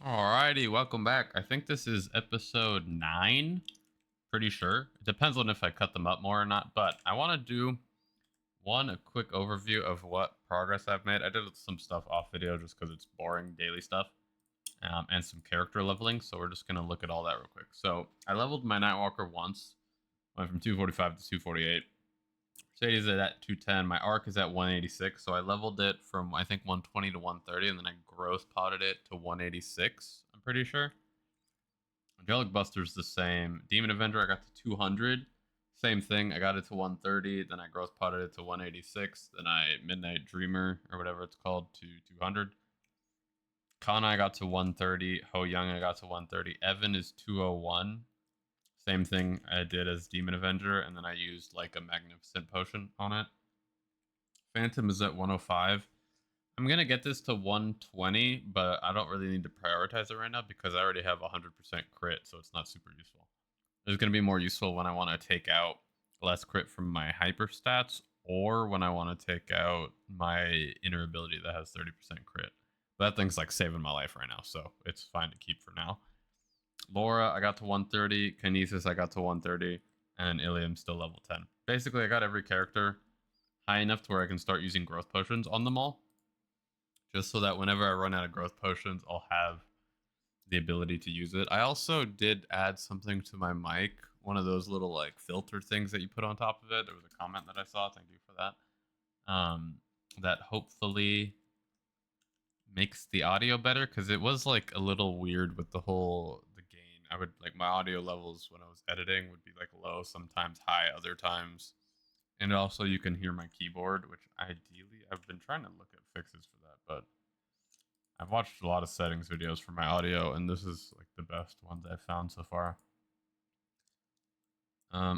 Alrighty, welcome back. I think this is episode 9. Pretty sure. It depends on if I cut them up more or not, but I want to do a quick overview of what progress I've made. I did some stuff off video just because it's boring daily stuff, and some character leveling, so we're just going to look at all that real quick. So I leveled my Nightwalker once, went from 245 to 248. Mercedes is at 210. My arc is at 186, so I leveled it from I think 120 to 130, and then I growth potted it to 186. I'm pretty sure. Angelic Buster's the same. Demon Avenger I got to 200. Same thing. I got it to 130. Then I growth potted it to 186. Then I Midnight Dreamer or whatever it's called to 200. Kana I got to 130. Ho Young I got to 130. Evan is 201. Same thing I did as Demon Avenger, and then I used like a Magnificent Potion on it. Phantom is at 105. I'm going to get this to 120, but I don't really need to prioritize it right now because I already have 100% crit, so it's not super useful. It's going to be more useful when I want to take out less crit from my hyper stats or when I want to take out my inner ability that has 30% crit. But that thing's like saving my life right now, so it's fine to keep for now. Laura, I got to 130. Kinesis, I got to 130. And Ilium still level 10. Basically, I got every character high enough to where I can start using growth potions on them all. Just so that whenever I run out of growth potions, I'll have the ability to use it. I also did add something to my mic. One of those little like filter things that you put on top of it. There was a comment that I saw. Thank you for that. That hopefully makes the audio better because it was like a little weird with the gain. I would like my audio levels when I was editing would be like low, sometimes high, other times. And also you can hear my keyboard, which ideally I've been trying to look at fixes for that, but I've watched a lot of settings videos for my audio, and this is like the best ones I've found so far.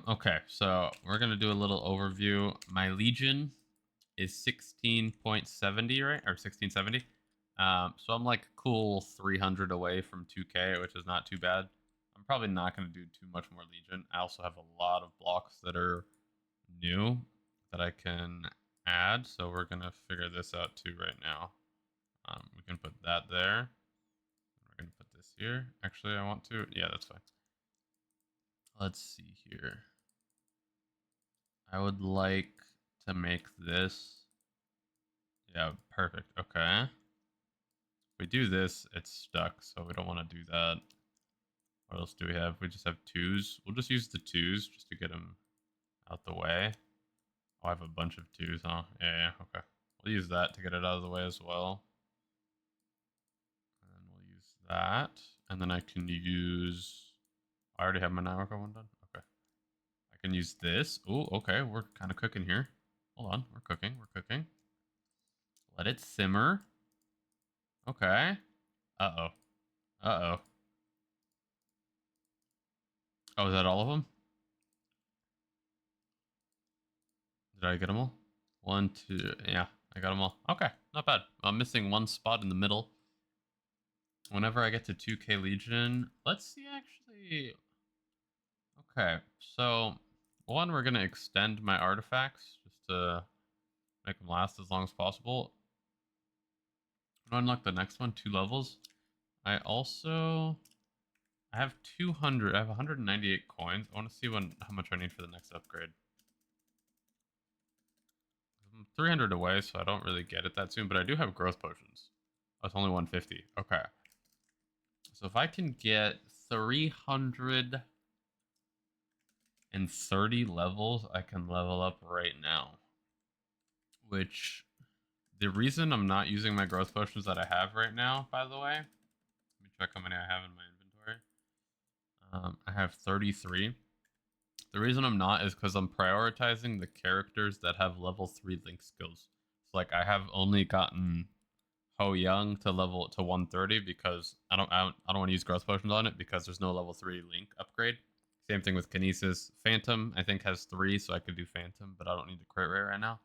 Okay, so we're gonna do a little overview. My Legion is 16.70, right? Or 1670. So I'm like cool 300 away from 2K, which is not too bad. I'm probably not going to do too much more Legion. I also have a lot of blocks that are new that I can add, so we're going to figure this out too right now. We can put that there. We're going to put this here. Actually, I want to. Yeah, that's fine. Let's see here. I would like to make this. Yeah, perfect. Okay. If we do this, it's stuck, so we don't want to do that. What else do we have? We just have 2s. We'll just use the 2s just to get them out the way. Oh, I have a bunch of 2s, huh? Yeah, okay. We'll use that to get it out of the way as well. And then we'll use that. And then I can use... I already have my Nightwalker one done? Okay. I can use this. Oh, okay. We're kind of cooking here. Hold on. We're cooking. We're cooking. Let it simmer. Okay. Uh-oh. Uh-oh. Oh, is that all of them? Did I get them all? 1, 2, yeah, I got them all. Okay, not bad. I'm missing one spot in the middle. Whenever I get to 2K Legion, let's see actually. Okay, so one, we're gonna extend my artifacts just to make them last as long as possible. Unlock the next one, 2 levels. I have 200. I have 198 coins. I want to see how much I need for the next upgrade. I'm 300 away, so I don't really get it that soon, but I do have growth potions. Oh, it's only 150. Okay. So if I can get 330 levels, I can level up right now. Which, the reason I'm not using my growth potions that I have right now, by the way, let me check how many I have in my inventory. I have 33. The reason I'm not is because I'm prioritizing the characters that have level 3 link skills. So like I have only gotten Ho Young to 130 because I don't want to use growth potions on it because there's no level 3 link upgrade. Same thing with Kinesis. Phantom I think has 3, so I could do Phantom, but I don't need the crit rate right now.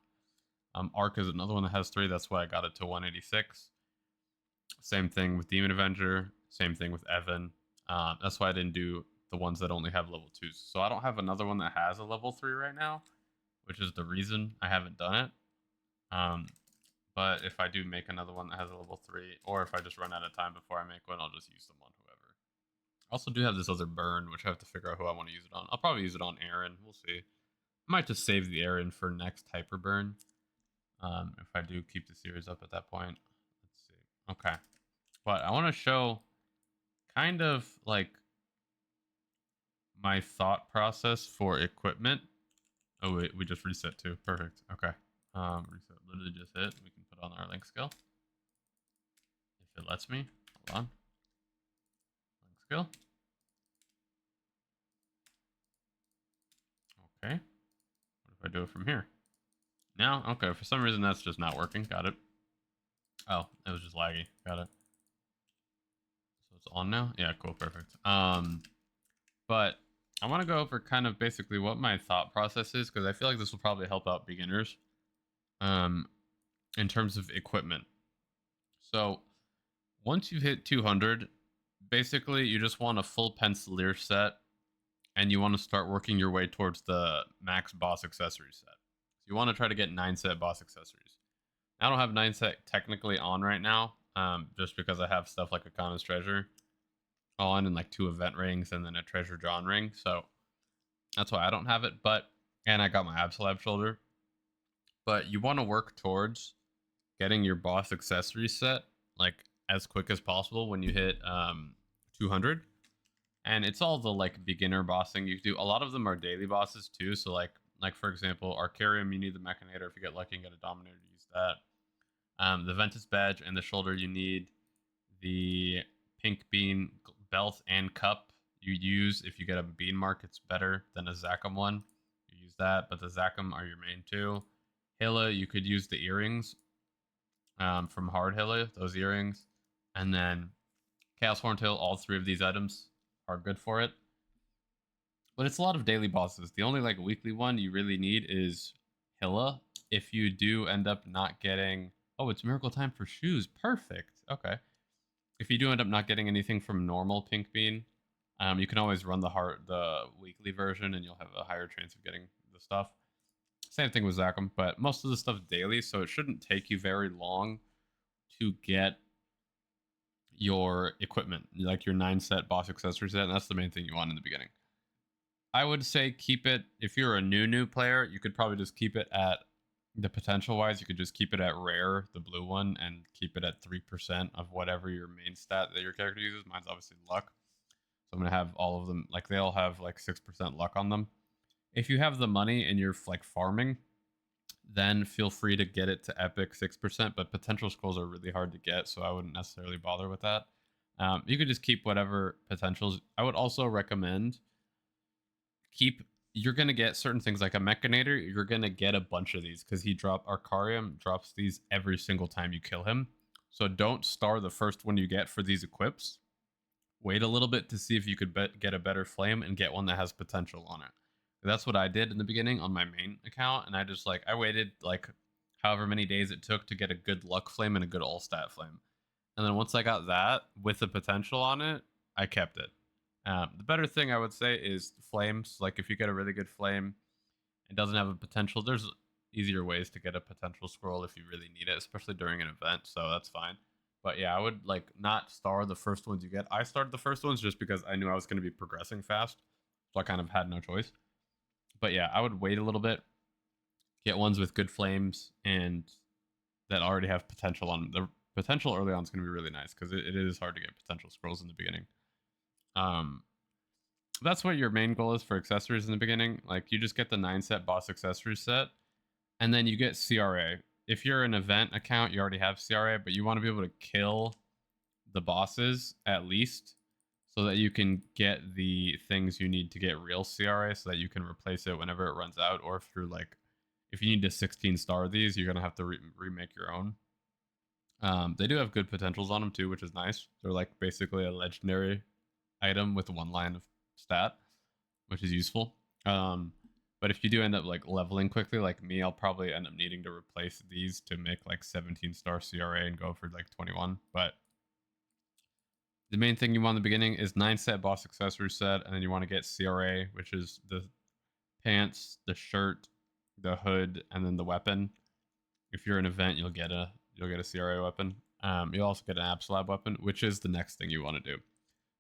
Arc is another one that has 3. That's why I got it to 186. Same thing with Demon Avenger. Same thing with Evan. That's why I didn't do the ones that only have level 2s. So I don't have another one that has a level 3 right now, which is the reason I haven't done it. But if I do make another one that has a level 3, or if I just run out of time before I make one, I'll just use them on whoever. I also do have this other burn, which I have to figure out who I want to use it on. I'll probably use it on Aaron. We'll see. I might just save the Aaron for next hyper burn. If I do keep the series up at that point. Let's see. Okay. But I want to show kind of like my thought process for equipment. Oh, wait, we just reset too. Perfect. Okay. Reset literally just hit. We can put on our link skill. If it lets me. Hold on. Link skill. Okay. What if I do it from here? Now? Okay, for some reason that's just not working. Got it. Oh, it was just laggy. Got it. So it's on now? Yeah, cool, perfect. But I want to go over kind of basically what my thought process is, because I feel like this will probably help out beginners in terms of equipment. So once you've hit 200, basically you just want a full pencilier set, and you want to start working your way towards the max boss accessory set. So you want to try to get 9 set boss accessories. I don't have 9 set technically on right now, just because I have stuff like Akana's Treasure on and like 2 event rings and then a Treasure John ring. So that's why I don't have it. And I got my Absolab shoulder. But you want to work towards getting your boss accessory set like as quick as possible when you hit 200. And it's all the like beginner bossing you do. A lot of them are daily bosses too. So like for example, Arcarium, you need the Mechanator. If you get lucky and get a Dominator, to use that. The Ventus badge and the shoulder, you need the pink bean belt and cup. You use if you get a bean mark, it's better than a Zakum one. You use that, but the Zakum are your main two. Hilla, you could use the earrings from Hard Hilla, those earrings, and then Chaos Horntail. All 3 of these items are good for it. But it's a lot of daily bosses. The only like weekly one you really need is Hilla. If you do end up not getting, oh, it's Miracle Time for shoes. Perfect. Okay. If you do end up not getting anything from normal Pink Bean, you can always run the weekly version, and you'll have a higher chance of getting the stuff. Same thing with Zakum, but most of the stuff's daily, so it shouldn't take you very long to get your equipment, like your 9 set boss accessory set, and that's the main thing you want in the beginning. I would say keep it, if you're a new player, you could probably just keep it at, the potential wise, you could just keep it at rare, the blue one, and keep it at 3% of whatever your main stat that your character uses. Mine's obviously luck. So I'm going to have all of them, like they all have like 6% luck on them. If you have the money and you're like farming, then feel free to get it to epic 6%, but potential scrolls are really hard to get, so I wouldn't necessarily bother with that. You could just keep whatever potentials. I would also recommend you're going to get certain things like a Mechanator. You're going to get a bunch of these because Arcarium drops these every single time you kill him. So don't star the first one you get for these equips. Wait a little bit to see if you could get a better flame and get one that has potential on it. That's what I did in the beginning on my main account, and I waited like however many days it took to get a good luck flame and a good all stat flame. And then once I got that with the potential on it, I kept it. The better thing I would say is flames. Like if you get a really good flame, it doesn't have a potential. There's easier ways to get a potential scroll if you really need it, especially during an event. So that's fine. But yeah, I would like not star the first ones you get. I started the first ones just because I knew I was going to be progressing fast, so I kind of had no choice. But yeah, I would wait a little bit, get ones with good flames and that already have potential on them. The potential early on is going to be really nice because it is hard to get potential scrolls in the beginning. That's what your main goal is for accessories in the beginning. Like you just get the 9 set boss accessories set, and then you get CRA. If you're an event account, you already have CRA, but you want to be able to kill the bosses at least so that you can get the things you need to get real CRA so that you can replace it whenever it runs out, or if you need to 16 star these, you're going to have to remake your own. They do have good potentials on them too, which is nice. They're like basically a legendary item with 1 line of stat, which is useful. But if you do end up like leveling quickly, like me, I'll probably end up needing to replace these to make like 17 star CRA and go for like 21. But the main thing you want in the beginning is 9 set boss accessory set, and then you want to get CRA, which is the pants, the shirt, the hood, and then the weapon. If you're an event, you'll get a you'll get a CRA weapon. You'll also get an Absolab weapon, which is the next thing you want to do.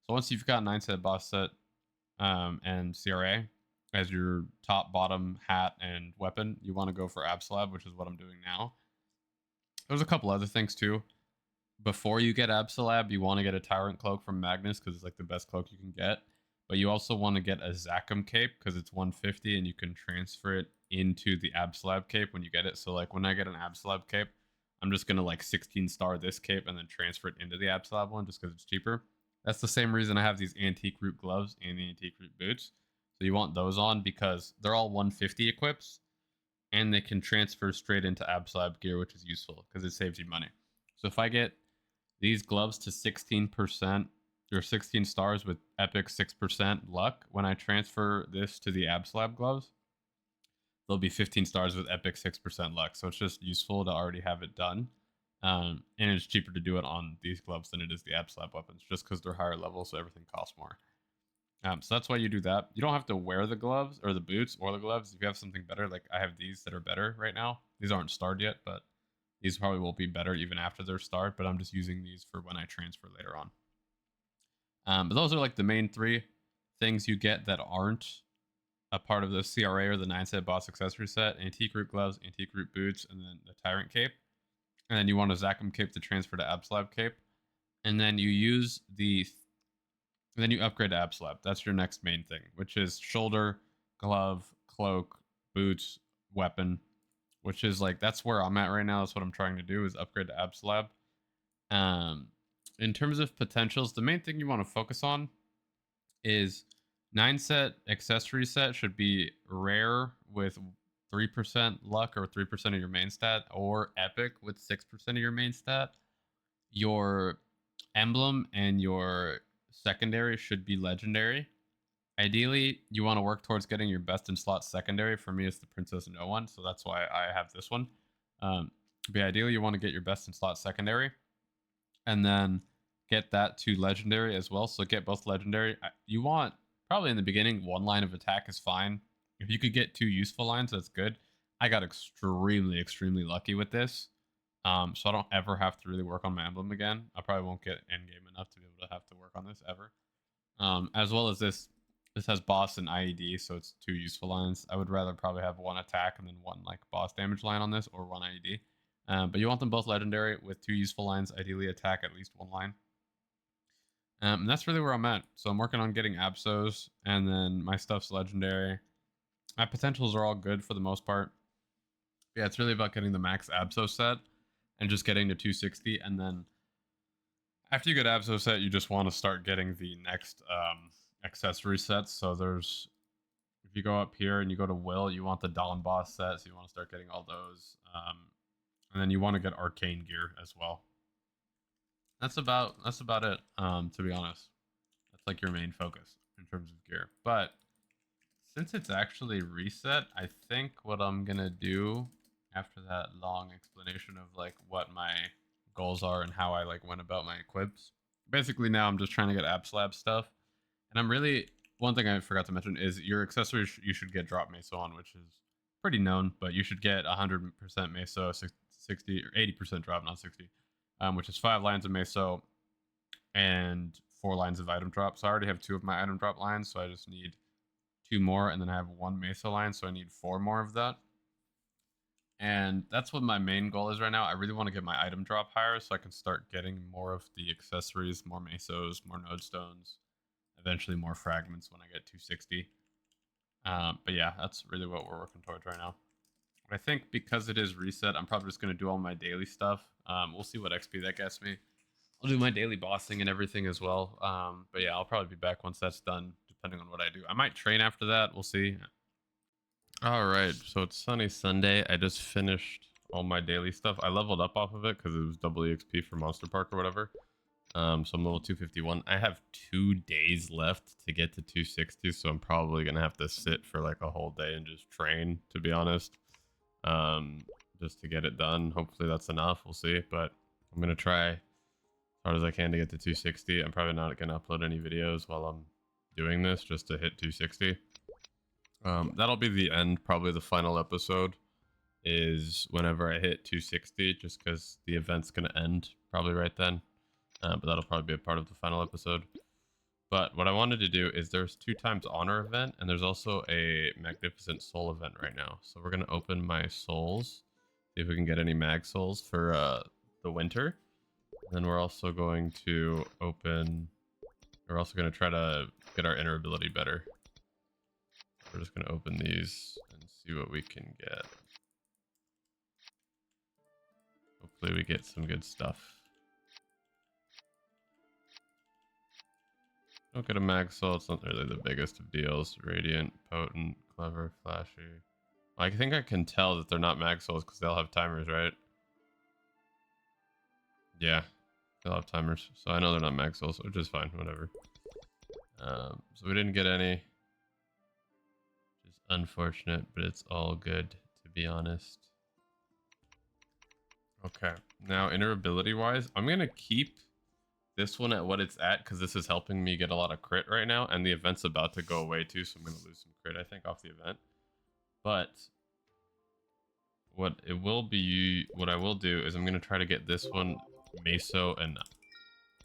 So once you've got 9-set boss set and CRA as your top, bottom, hat, and weapon, you want to go for Absolab, which is what I'm doing now. There's a couple other things too. Before you get Absolab, you want to get a Tyrant Cloak from Magnus because it's like the best cloak you can get. But you also want to get a Zachem Cape because it's 150 and you can transfer it into the Absolab Cape when you get it. So like when I get an Absolab Cape, I'm just going to like 16 star this cape and then transfer it into the Absolab one just because it's cheaper. That's the same reason I have these Antique Root gloves and the Antique Root boots. So you want those on because they're all 150 equips and they can transfer straight into Absolab gear, which is useful because it saves you money. So if I get these gloves to 16% or 16 stars with epic 6% luck, when I transfer this to the Absolab gloves, they'll be 15 stars with epic 6% luck. So it's just useful to already have it done. And it's cheaper to do it on these gloves than it is the Absolab weapons, just because they're higher level, so everything costs more. So that's why you do that. You don't have to wear the gloves or the boots or the gloves. If you have something better, like I have these that are better right now. These aren't starred yet, but these probably will be better even after they're starred, but I'm just using these for when I transfer later on. But those are like the main three things you get that aren't a part of the CRA or the 9-set boss accessory set: Antique Root gloves, Antique Root boots, and then the Tyrant Cape. And then you want a Zachem Cape to transfer to Absolab Cape. And then you use the... And then you upgrade to Absolab. That's your next main thing, which is shoulder, glove, cloak, boots, weapon, which is like, that's where I'm at right now. That's what I'm trying to do, is upgrade to Absolab. In terms of potentials, the main thing you want to focus on is 9-set accessory set should be rare with 3% luck or 3% of your main stat, or epic with 6% of your main stat. Your emblem and your secondary should be legendary. Ideally, you want to work towards getting your best in slot secondary. For me, it's the Princess No One, so that's why I have this one. But ideally, you want to get your best in slot secondary, and then get that to legendary as well. So get both legendary. You want, probably in the beginning, 1 line of attack is fine. If you could get 2 useful lines, that's good. I got extremely lucky with this. So I don't ever have to really work on my emblem again. I probably won't get endgame enough to be able to have to work on this ever. As well as this has boss and IED, so it's 2 useful lines. I would rather probably have 1 attack and then 1 like boss damage line on this, or 1 IED. But you want them both legendary with 2 useful lines, ideally attack at least 1 line. And that's really where I'm at. So I'm working on getting Absos, and then my stuff's legendary. My potentials are all good for the most part. Yeah, it's really about getting the max Abso set and just getting to 260. And then after you get Abso set, you just want to start getting the next accessory sets. So there's, if you go up here and you go to Will, you want the Dawn boss set. So you want to start getting all those. And then you want to get arcane gear as well. That's about it, to be honest. That's like your main focus in terms of gear. But since it's actually reset, I think what I'm gonna do after that long explanation of like what my goals are and how I like went about my equips, basically now I'm just trying to get Absolab stuff. And I'm really, one thing I forgot to mention is your accessories you should get drop Meso on, which is pretty known, but you should get 100% Meso, 60 or 80% drop, not 60. Which is 5 lines of Meso and 4 lines of item drop. So I already have 2 of my item drop lines, so I just need 2 more, and then I have 1 Meso line, so I need 4 more of that. And that's what my main goal is right now. I really want to get my item drop higher so I can start getting more of the accessories, more Mesos, more node stones, eventually more fragments when I get 260. But yeah, that's really what we're working towards right now. I think because it is reset, I'm probably just going to do all my daily stuff. We'll see what XP that gets me. I'll do my daily bossing and everything as well. But yeah, I'll probably be back once that's done, depending on what I do. I might train after that. We'll see. All right, so it's Sunny Sunday. I just finished all my daily stuff. I leveled up off of it because it was double EXP for Monster Park or whatever. So I'm level 251. I have 2 days left to get to 260, so I'm probably going to have to sit for like a whole day and just train, to be honest. Just to get it done. Hopefully that's enough. We'll see, but I'm gonna try as hard as I can to get to 260. I'm probably not gonna upload any videos while I'm doing this, just to hit 260. That'll be the end, probably the final episode. is whenever I hit 260, just because the event's going to end probably right then. But that'll probably be a part of the final episode. But what I wanted to do is there's 2 times honor event, and there's also a magnificent soul event right now. So we're going to open my souls, see if we can get any mag souls for the winter. And then we're also going to open, we're also going to try to get our inner ability better. We're just going to open these and see what we can get. Hopefully we get some good stuff. Don't get a mag soul, it's not really the biggest of deals. Radiant, potent, clever, flashy. I think I can tell that they're not mag souls because they'll have timers, right? Yeah, they'll have timers. So I know they're not mag souls, which is fine, whatever. So we didn't get any. Which is unfortunate, but it's all good, to be honest. Okay, now inner ability wise, I'm gonna keep this one at what it's at because this is helping me get a lot of crit right now, and the event's about to go away too, so I'm gonna lose some crit, I think, off the event. But what I will do is I'm gonna try to get this one meso and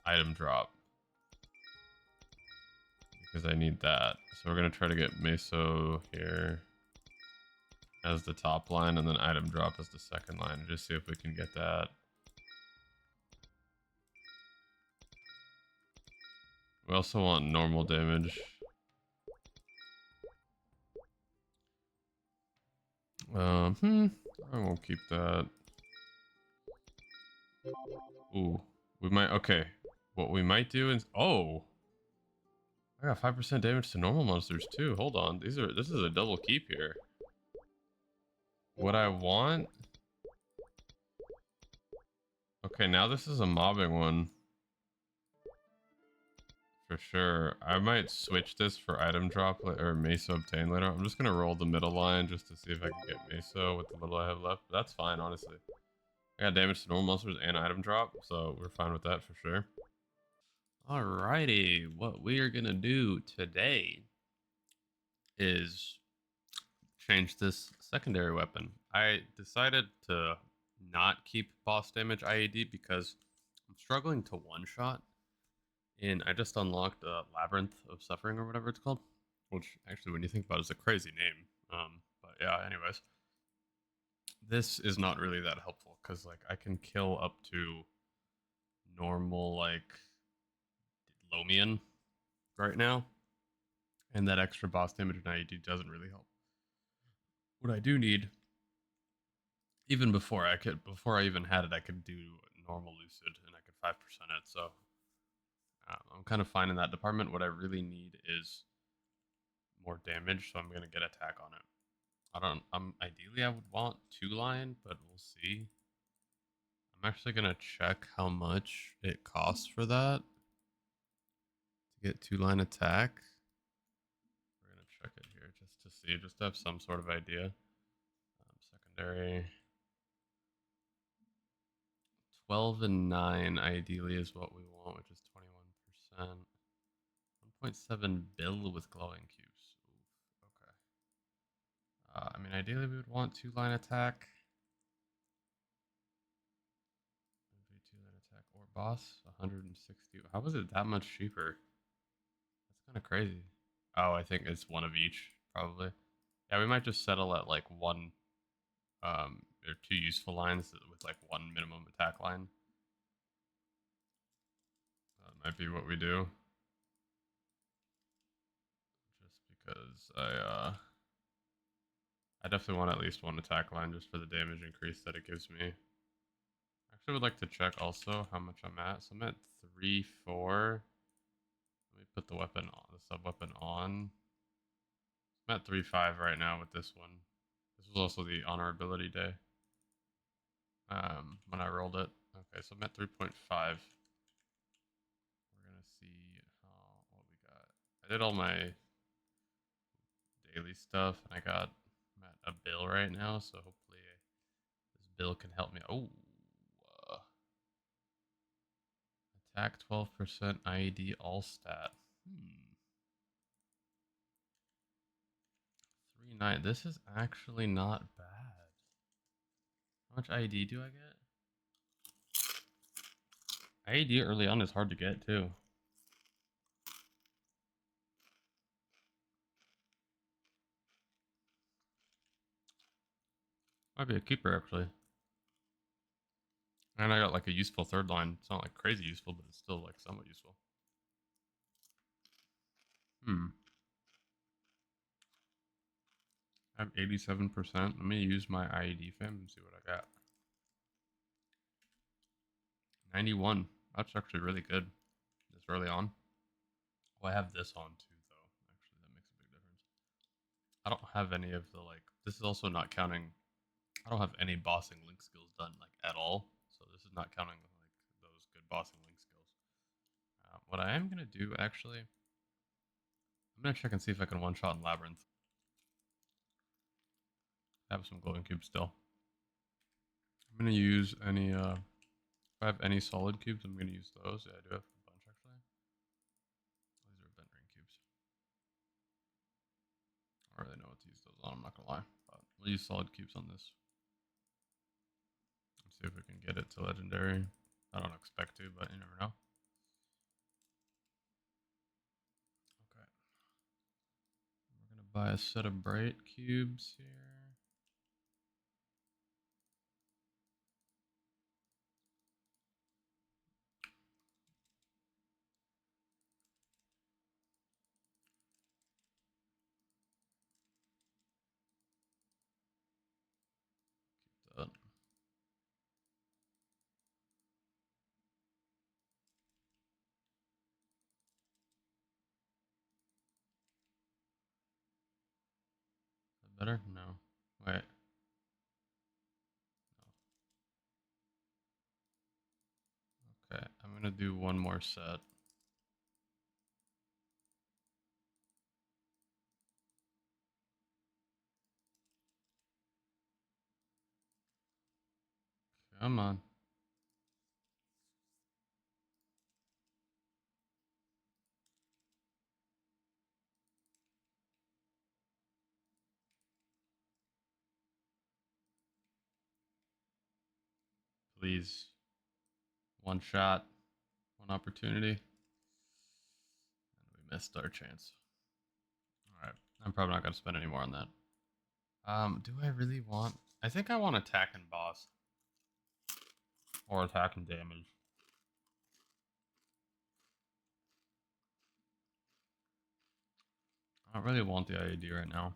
item drop because I need that. So we're gonna try to get meso here as the top line and then item drop as the second line, and just see if we can get that. We also want normal damage. I won't keep that. Ooh, we might, okay. What we might do is, oh, I got 5% damage to normal monsters too. Hold on, this is a double keep here. What I want, okay, now this is a mobbing one. For sure. I might switch this for item drop or Meso obtain later. I'm just gonna roll the middle line just to see if I can get Meso with the little I have left. But that's fine, honestly. I got damage to normal monsters and item drop, so we're fine with that for sure. Alrighty, what we are gonna do today is change this secondary weapon. I decided to not keep boss damage IED because I'm struggling to one-shot. And I just unlocked Labyrinth of Suffering or whatever it's called, which actually, when you think about it, is a crazy name. But yeah, anyways, this is not really that helpful because like I can kill up to normal like Lomian right now, and that extra boss damage in IED doesn't really help. What I do need, even before I even had it, I could do normal Lucid and I could 5% it. So I'm kind of fine in that department. What I really need is more damage, so I'm gonna get attack on it. Ideally I would want 2-line, but we'll see. I'm actually gonna check how much it costs for that to get 2-line attack. We're gonna check it here just to see, just to have some sort of idea. Secondary 12 and 9 ideally is what we want, which is 21%. 1.7 bill with glowing cubes. Oof, okay. I mean, ideally we would want 2-line attack. 2-line attack or boss. 160. How was it that much cheaper? That's kind of crazy. Oh, I think it's one of each, probably. Yeah, we might just settle at like one, or 2 useful lines with like 1 minimum attack line. That might be what we do. Just because I definitely want at least 1 attack line just for the damage increase that it gives me. Actually would like to check also how much I'm at. So I'm at 3-4. Let me put the weapon on, the sub weapon on. I'm at 3-5 right now with this one. This was also the honor ability day. When I rolled it. Okay, so I'm at 3.5. We're gonna see what we got. I did all my daily stuff, and I'm at a bill right now, so hopefully this bill can help me. Oh, attack 12% IED all stat. 3-9. This is actually not bad. How much IED do I get? IED early on is hard to get too. Might be a keeper actually. And I got like a useful third line. It's not like crazy useful, but it's still like somewhat useful. I have 87%. Let me use my IED fam and see what I got. 91. That's actually really good this early on. Oh, I have this on too, though. Actually, that makes a big difference. I don't have any of the like. This is also not counting. I don't have any bossing link skills done like at all. So this is not counting like those good bossing link skills. What I am gonna do actually, I'm gonna check and see if I can one shot in labyrinth. I have some glowing cubes still. I'm gonna use any. If I have any solid cubes, I'm gonna use those. Yeah, I do have a bunch actually. These are bent ring cubes. I don't really know what to use those on. I'm not gonna lie, but we'll use solid cubes on this. Let's see if we can get it to legendary. I don't expect to, but you never know. Okay. We're gonna buy a set of bright cubes here. Keep that. Is that better? No. Wait. No. Okay, I'm gonna do one more set. Come on. Please. One shot. One opportunity. And we missed our chance. Alright. I'm probably not gonna spend any more on that. Do I really want... I think I want attack and boss. Or attack and damage. I don't really want the IED right now.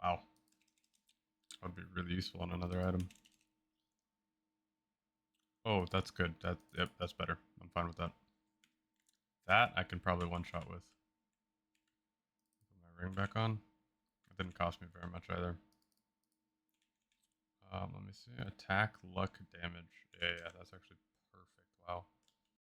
Wow. That would be really useful on another item. Oh, that's good. Yep, that's better. I'm fine with that. That I can probably one shot with. Put my ring back on. It didn't cost me very much either. Let me see. Attack, luck, damage. Yeah, that's actually perfect. Wow.